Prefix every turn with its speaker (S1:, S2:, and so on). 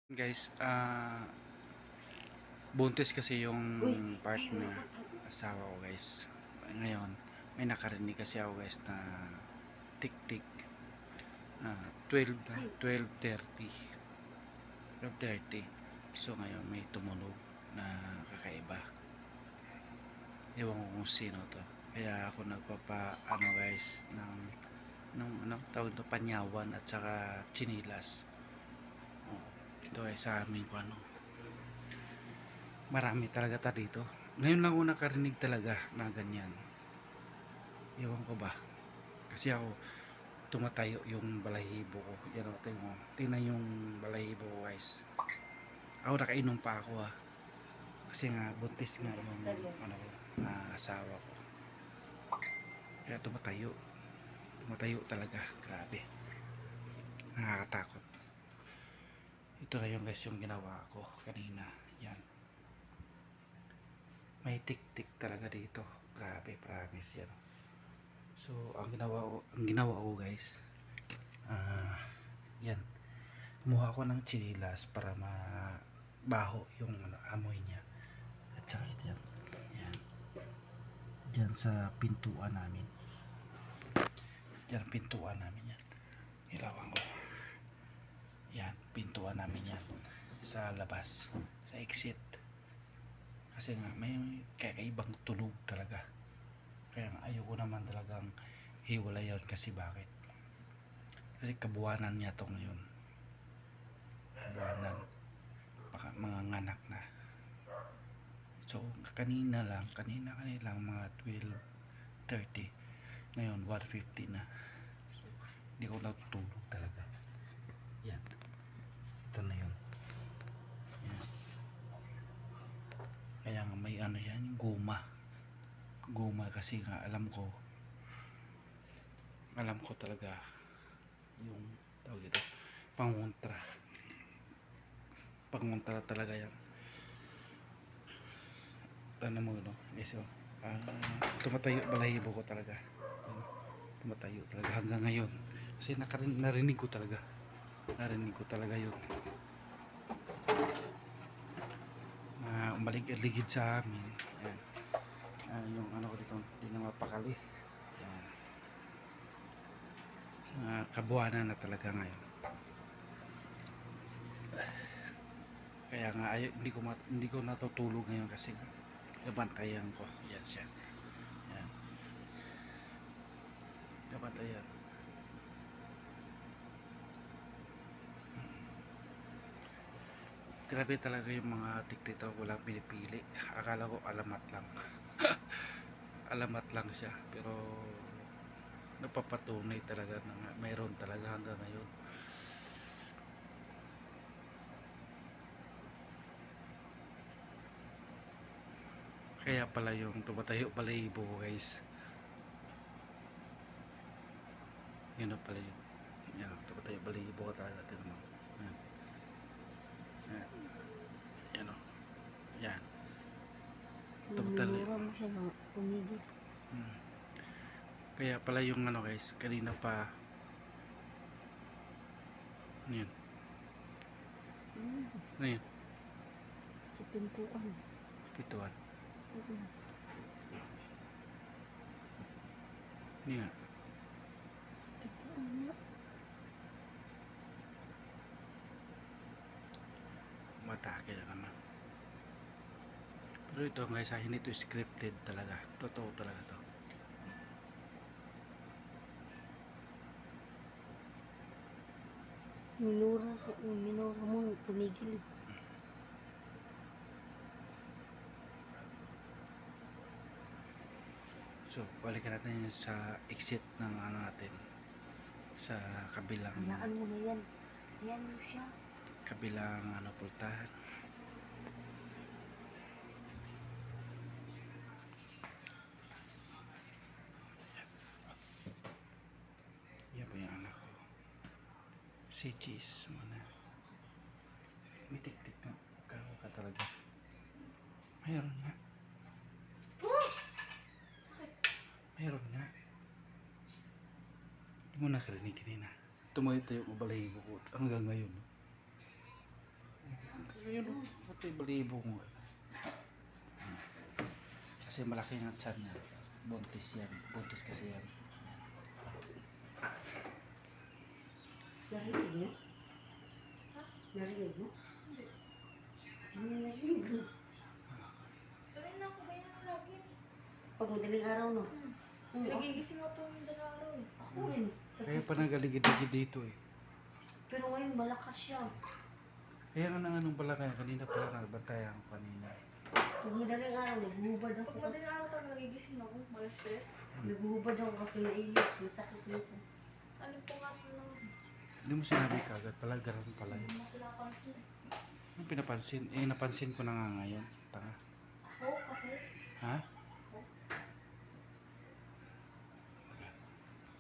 S1: Guys, buntis kasi yung partner asawa ko guys. Ngayon, may nakarinig kasi ako guys na tik-tik 12 na, 12:30. 12:30. So ngayon may tumunog na kakaiba. Ewan ko kung sino to. Kaya ako nagpapa guys ng tawag to, panyawan at saka chinilas. Ito ay sa amin ko marami talaga dito. Ngayon lang ako nakarinig talaga na ganyan. Ewan ko ba. Kasi ako tumatayo yung balahibo ko. Yan o, tingnan yung balahibo ko guys. Ako nakainom pa ako kasi nga buntis nga yung asawa ko. Kaya tumatayo. Tumatayo talaga. Grabe. Nakakatakot. Ito na yung guys yung ginawa ko kanina. Yan. May tik-tik talaga dito. Grabe, promise yan. So, ang ginawa ko guys, yan. Kumuha ako ng chinilas para mabaho yung amoy niya. At saka ito yan. Yan. Diyan sa pintuan namin. Diyan pintuan namin yan. Ilawan ko. Yan, pintuan namin yan. Sa labas. Sa exit. Kasi nga may kakaibang tunog talaga. Kaya nga ayoko naman talagang hiwala yun kasi bakit? Kasi kabuwanan niya tong yun. Kabuwanan. Baka mga nganak na. So kanina lang mga 12:30. Ngayon 1:50 na. So, hindi ko natutulog talaga. Yan. Ito na yun. Yan. Kaya nga may yan, guma kasi nga alam ko talaga yung tawag dito pangontra talaga yan. Tanong mo no so, tumatayo balahibo ko talaga, tumatayo talaga hanggang ngayon kasi narinig ko talaga yun umalig-aligid sa amin. Yan. Yung ko dito hindi na mapakali. Yan. Kabuwanan na talaga ngayon. Kaya nga hindi ko natutulog ngayon kasi nabantayan ko. Yan siya. Yan. Nabantayan. Grabe talaga yung mga tiktok walang pinipili. Akala ko alamat lang. Alamat lang siya pero napapatunay talaga na mayroon talaga hanggang ngayon. Kaya pala yung tumatayo balahibo ko guys. Yun na pala yun. Yan, tumatayo balahibo ko talaga. Tignan mo. Yan. Yan. Yan o. Yan.
S2: Minura mo siya na tumigil.
S1: Kaya pala yung guys, kanina pa yan. Ano yan?
S2: Sa pintuan.
S1: Pintuan. Ano yan?
S2: Pintuan niya.
S1: Matake na naman. Pero ito guys, hindi to scripted talaga. Totoo talaga to.
S2: Minura mo tumigil.
S1: So, balikan natin sa exit ng natin. Sa kabilang
S2: Hayaan mo na yan. Hayaan mo siya.
S1: Kabilang pultahan. Yan po yung anak ko. Si Cheese muna. May tik-tik na. Karo ka talaga. Mayroon nga. Mayroon nga. Hindi mo nakarinig kanina. Tumayo yung balahibo ko hanggang ngayon. Ayun o. Pati balibo mo. Kasi malaki nga tiyan niya. Buntis yan. Buntis kasi yan.
S2: Narinig niya? Narinig mo? Hindi narinig mo.
S3: Sanay na ako ganyan lagi.
S2: Pag madaling araw, no?
S3: Nagigising ako yung dalawang araw eh.
S2: Ako rin.
S1: Kaya pa nagaligid-ligid dito eh.
S2: Pero ngayon, malakas siya.
S1: Kaya nga nung pala kaya kanina pala nagbantayan ko kanina.
S2: Pag madaling araw, naguhubad ako.
S3: Pag madaling araw talaga nagigising ako, malas-stress.
S2: Naguhubad ako kasi naiyak. Masakit minsan.
S3: Ano po nga po lang,
S1: Hindi mo sinabi kagad pala, gano'n pala yun.
S3: makilapansin.
S1: Anong pinapansin? Eh, napansin ko na nga ngayon. Tanga.
S3: Ako kasi,
S1: Ha?